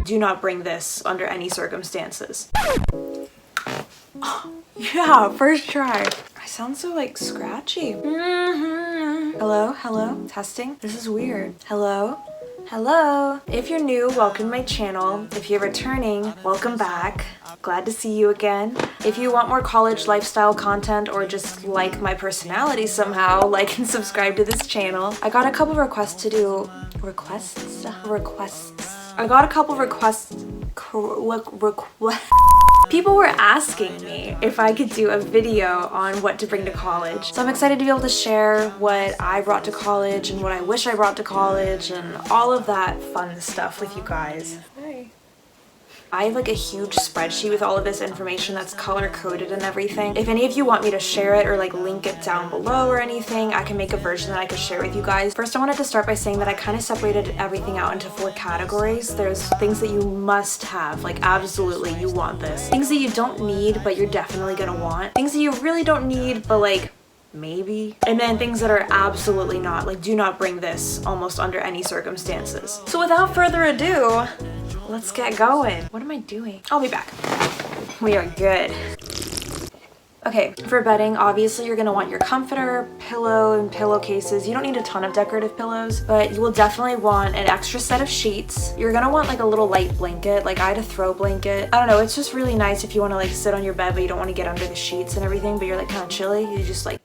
Do not bring this under any circumstances. Yeah, first try. I sound so like scratchy. Hello, hello, testing. This is weird. Hello, hello. If you're new, welcome to my channel. If you're returning, welcome back. Glad to see you again. If you want more college lifestyle content or just like my personality somehow, like and subscribe to this channel. I got a couple requests to do requests. I got a couple requests. People were asking me if I could do a video on what to bring to college. So I'm excited to be able to share what I brought to college and what I wish I brought to college and all of that fun stuff with you guys. Hi. I have like a huge spreadsheet with all of this information that's color coded and everything. If any of you want me to share it or like link it down below or anything, I can make a version that I could share with you guys. First, I wanted to start by saying that I kind of separated everything out into 4 categories. There's things that you must have, like absolutely you want this. Things that you don't need, but you're definitely gonna want. Things that you really don't need, but like maybe. And then things that are absolutely not, like do not bring this almost under any circumstances. So without further ado, let's get going. What am I doing? I'll be back. We are good. Okay, for bedding, obviously you're gonna want your comforter, pillow, and pillowcases. You don't need a ton of decorative pillows, but you will definitely want an extra set of sheets. You're gonna want like a little light blanket. Like I had a throw blanket. I don't know, it's just really nice if you wanna like sit on your bed, but you don't wanna get under the sheets and everything, but you're like kind of chilly. You just like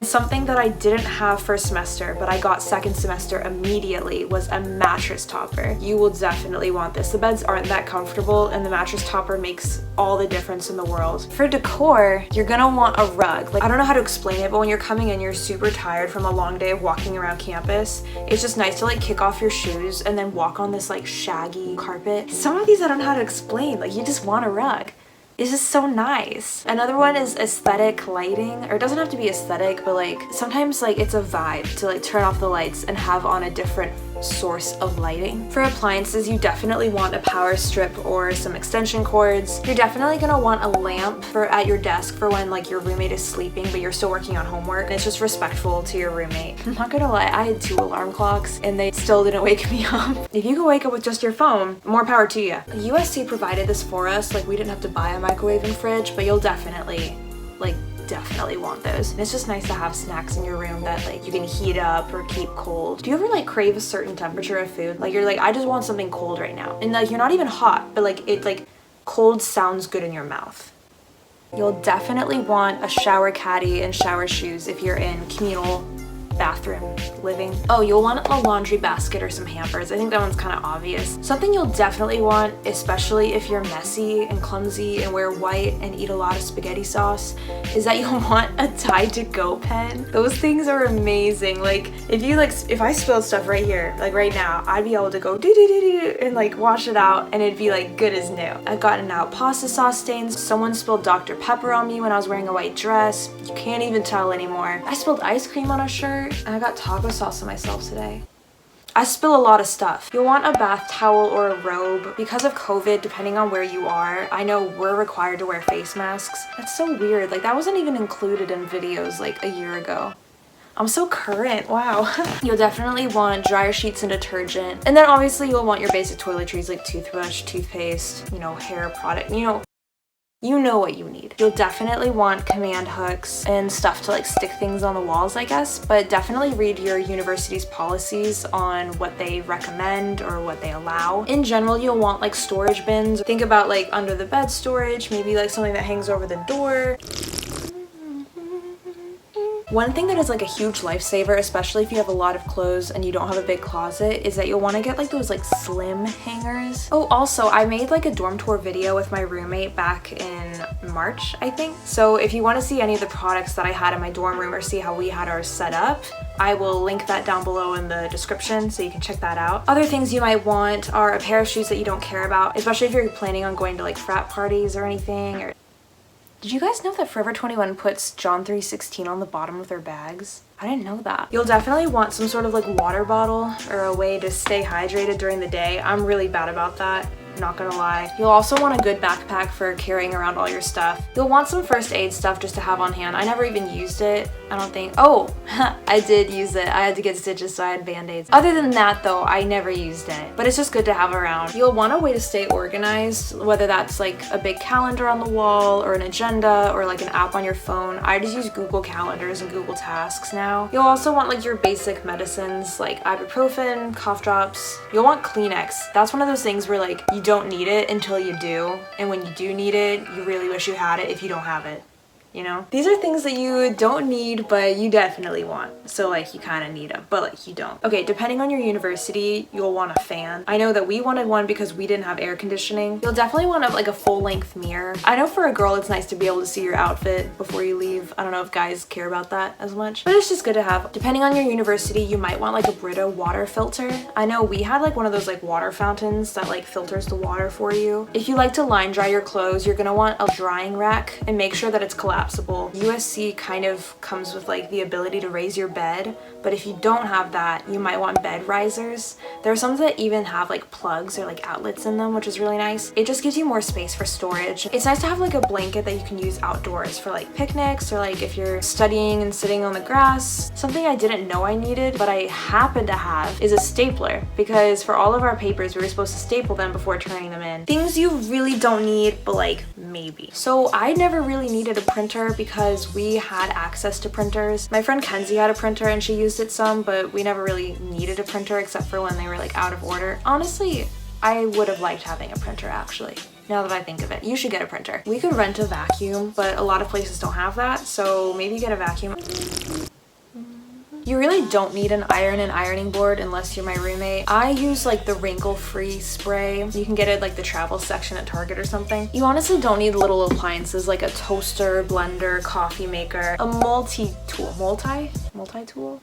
something that I didn't have first semester, but I got second semester immediately was a mattress topper. You will definitely want this. The beds aren't that comfortable and the mattress topper makes all the difference in the world. For decor, you're gonna want a rug. Like I don't know how to explain it, but when you're coming in, you're super tired from a long day of walking around campus. It's just nice to like kick off your shoes and then walk on this like shaggy carpet. Some of these I don't know how to explain. Like you just want a rug. It's just so nice. Another one is aesthetic lighting, or it doesn't have to be aesthetic, but like sometimes like it's a vibe to like turn off the lights and have on a different source of lighting. For appliances, you definitely want a power strip or some extension cords. You're definitely gonna want a lamp for at your desk for when like your roommate is sleeping but you're still working on homework, and it's just respectful to your roommate. I'm not gonna lie, I had 2 alarm clocks and they still didn't wake me up. If you can wake up with just your phone, more power to you. USC provided this for us, like we didn't have to buy a microwave and fridge, but you'll definitely want those. And it's just nice to have snacks in your room that like you can heat up or keep cold. Do you ever like crave a certain temperature of food? Like you're like, I just want something cold right now. And like you're not even hot, but like it like cold sounds good in your mouth. You'll definitely want a shower caddy and shower shoes if you're in communal bathroom living. Oh, you'll want a laundry basket or some hampers. I think that one's kind of obvious. Something you'll definitely want, especially if you're messy and clumsy and wear white and eat a lot of spaghetti sauce, is that you'll want a Tide to Go pen. Those things are amazing. Like if I spilled stuff right here, like right now, I'd be able to go do and like wash it out and it'd be like good as new. I've gotten out pasta sauce stains. Someone spilled Dr. Pepper on me when I was wearing a white dress. You can't even tell anymore. I spilled ice cream on a shirt. And I got taco sauce on myself today. I spill a lot of stuff. You'll want a bath towel or a robe. Because of COVID, depending on where you are, I know we're required to wear face masks. That's so weird. Like that wasn't even included in videos like a year ago. I'm so current, wow. You'll definitely want dryer sheets and detergent. And then obviously you'll want your basic toiletries like toothbrush, toothpaste, you know, hair product, you know what you need. You'll definitely want command hooks and stuff to like stick things on the walls, I guess, but definitely read your university's policies on what they recommend or what they allow. In general, you'll want like storage bins. Think about like under the bed storage, maybe like something that hangs over the door. One thing that is like a huge lifesaver, especially if you have a lot of clothes and you don't have a big closet, is that you'll want to get like those like slim hangers. Oh, also I made like a dorm tour video with my roommate back in March, I think. So if you want to see any of the products that I had in my dorm room or see how we had ours set up, I will link that down below in the description so you can check that out. Other things you might want are a pair of shoes that you don't care about, especially if you're planning on going to like frat parties or anything. Or did you guys know that Forever 21 puts John 3:16 on the bottom of their bags? I didn't know that. You'll definitely want some sort of like water bottle or a way to stay hydrated during the day. I'm really bad about that, not gonna lie. You'll also want a good backpack for carrying around all your stuff. You'll want some first aid stuff just to have on hand. I never even used it, I don't think, oh, I did use it. I had to get stitches, so I had band-aids. Other than that though, I never used it, but it's just good to have around. You'll want a way to stay organized, whether that's like a big calendar on the wall or an agenda or like an app on your phone. I just use Google Calendars and Google Tasks now. You'll also want like your basic medicines like ibuprofen, cough drops. You'll want Kleenex. That's one of those things where like you don't need it until you do, and when you do need it, you really wish you had it if you don't have it. You know? These are things that you don't need, but you definitely want. So like you kind of need them, but like you don't. Okay, depending on your university, you'll want a fan. I know that we wanted one because we didn't have air conditioning. You'll definitely want like a full-length mirror. I know for a girl, it's nice to be able to see your outfit before you leave. I don't know if guys care about that as much, but it's just good to have. Depending on your university, you might want like a Brita water filter. I know we had like one of those like water fountains that like filters the water for you. If you like to line dry your clothes, you're gonna want a drying rack, and make sure that it's collapsible. USC kind of comes with like the ability to raise your bed, but if you don't have that, you might want bed risers. There are some that even have like plugs or like outlets in them, which is really nice. It just gives you more space for storage. It's nice to have like a blanket that you can use outdoors for like picnics, or like if you're studying and sitting on the grass. Something I didn't know I needed, but I happen to have, is a stapler, because for all of our papers, we were supposed to staple them before turning them in. Things you really don't need, but like maybe. So I never really needed a printer because we had access to printers. My friend Kenzie had a printer and she used it some, but we never really needed a printer except for when they were like out of order. Honestly, I would have liked having a printer actually. Now that I think of it, you should get a printer. We could rent a vacuum, but a lot of places don't have that, so maybe get a vacuum. You really don't need an iron and ironing board unless you're my roommate. I use like the wrinkle-free spray. You can get it like the travel section at Target or something. You honestly don't need little appliances like a toaster, blender, coffee maker, a multi-tool.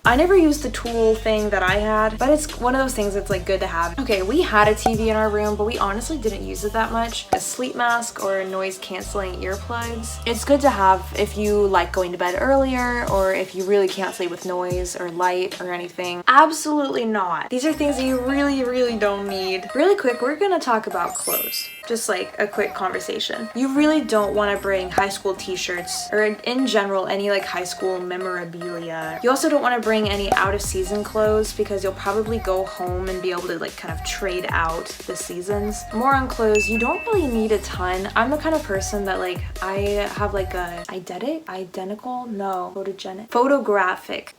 I never used the tool thing that I had, but it's one of those things that's like good to have. Okay, we had a TV in our room, but we honestly didn't use it that much. A sleep mask or noise canceling earplugs. It's good to have if you like going to bed earlier, or if you really can't sleep with noise or light or anything. Absolutely not. These are things that you really don't need. Really quick, we're gonna talk about clothes. Just like a quick conversation. You really don't want to bring high school t-shirts, or in general any like high school memorabilia. You also don't want to bring any out of season clothes because you'll probably go home and be able to like kind of trade out the seasons. More on clothes, you don't really need a ton. I'm the kind of person that like, I have like a photographic.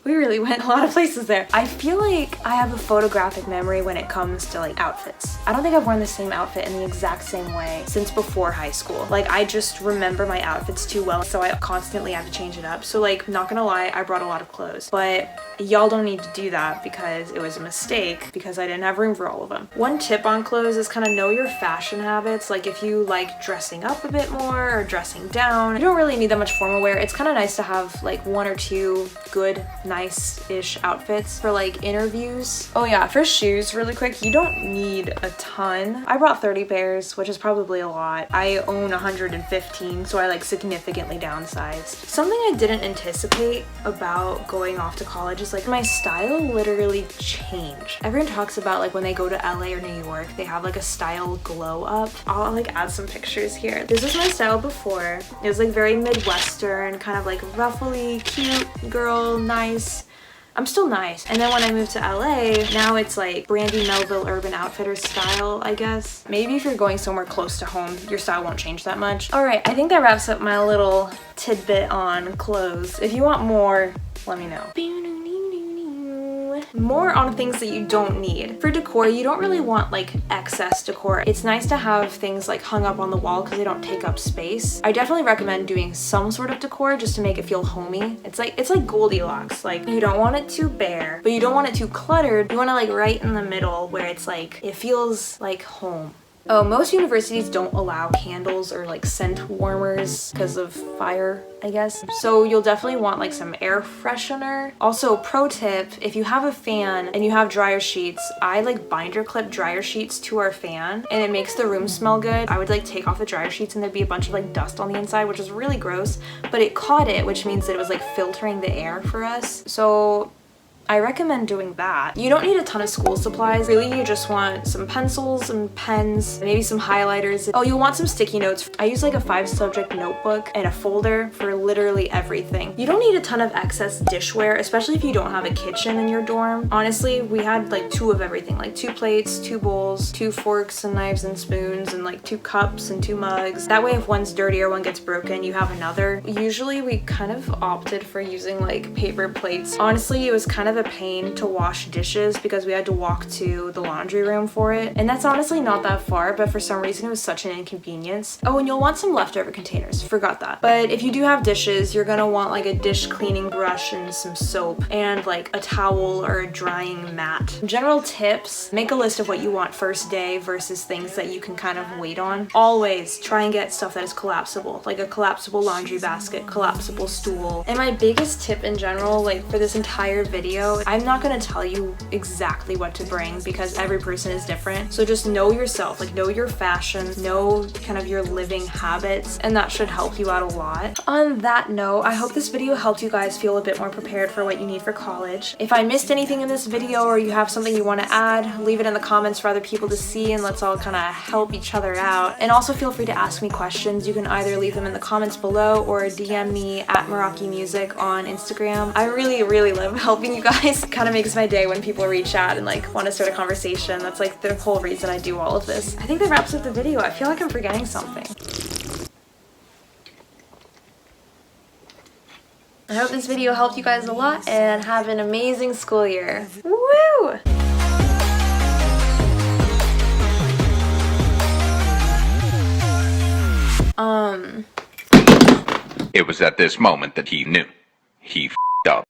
We really went a lot of places there. I feel like I have a photographic memory when it comes to like outfits. I don't think I've worn the same outfit in the exact same way since before high school. Like I just remember my outfits too well, so I constantly have to change it up. So like, not gonna lie, I brought a lot of clothes, but y'all don't need to do that because it was a mistake because I didn't have room for all of them. One tip on clothes is kind of know your fashion habits. Like if you like dressing up a bit more or dressing down, you don't really need that much formal wear. It's kind of nice to have like one or two good, nice-ish outfits for like interviews. Oh yeah, for shoes, really quick, you don't need a ton. I brought 30 pairs, which is probably a lot. I own 115, so I like significantly downsized. Something I didn't anticipate about going off to college is like my style literally changed. Everyone talks about like when they go to LA or New York, they have like a style glow up. I'll like add some pictures here. This was my style before. It was like very Midwestern, kind of like ruffly, cute girl, nice. I'm still nice. And then when I moved to LA, now it's like Brandy Melville Urban Outfitters style, I guess. Maybe if you're going somewhere close to home, your style won't change that much. All right, I think that wraps up my little tidbit on clothes. If you want more, let me know. More on things that you don't need. For decor, you don't really want like excess decor. It's nice to have things like hung up on the wall because they don't take up space. I definitely recommend doing some sort of decor just to make it feel homey. It's like Goldilocks. Like you don't want it too bare, but you don't want it too cluttered. You want it like right in the middle where it's like, it feels like home. Oh, most universities don't allow candles or like scent warmers because of fire, I guess. So you'll definitely want like some air freshener. Also, pro tip, if you have a fan and you have dryer sheets, I like binder clip dryer sheets to our fan and it makes the room smell good. I would like take off the dryer sheets and there'd be a bunch of like dust on the inside, which is really gross, but it caught it, which means that it was like filtering the air for us. So I recommend doing that. You don't need a ton of school supplies. Really, you just want some pencils and pens, maybe some highlighters. Oh, you'll want some sticky notes. I use like a 5-subject notebook and a folder for literally everything. You don't need a ton of excess dishware, especially if you don't have a kitchen in your dorm. Honestly, we had like 2 of everything, like 2 plates, 2 bowls, 2 forks and knives and spoons, and like 2 cups and 2 mugs. That way if one's dirty or one gets broken, you have another. Usually we kind of opted for using like paper plates. Honestly, it was kind of a pain to wash dishes because we had to walk to the laundry room for it. And that's honestly not that far, but for some reason it was such an inconvenience. Oh, and you'll want some leftover containers. Forgot that. But if you do have dishes, you're gonna want like a dish cleaning brush and some soap and like a towel or a drying mat. General tips: make a list of what you want first day versus things that you can kind of wait on. Always try and get stuff that is collapsible, like a collapsible laundry basket, collapsible stool. And my biggest tip in general, like for this entire video, I'm not gonna tell you exactly what to bring because every person is different. So just know yourself, like know your fashion, know kind of your living habits, and that should help you out a lot. On that note, I hope this video helped you guys feel a bit more prepared for what you need for college. If I missed anything in this video or you have something you want to add, leave it in the comments for other people to see, and let's all kind of help each other out. And also feel free to ask me questions. You can either leave them in the comments below or DM me at Meraki Music on Instagram. I really love helping you guys. It kind of makes my day when people reach out and like want to start a conversation. That's like the whole reason I do all of this. I think that wraps up the video. I feel like I'm forgetting something. I hope this video helped you guys a lot, and have an amazing school year. Woo! It was at this moment that he knew. He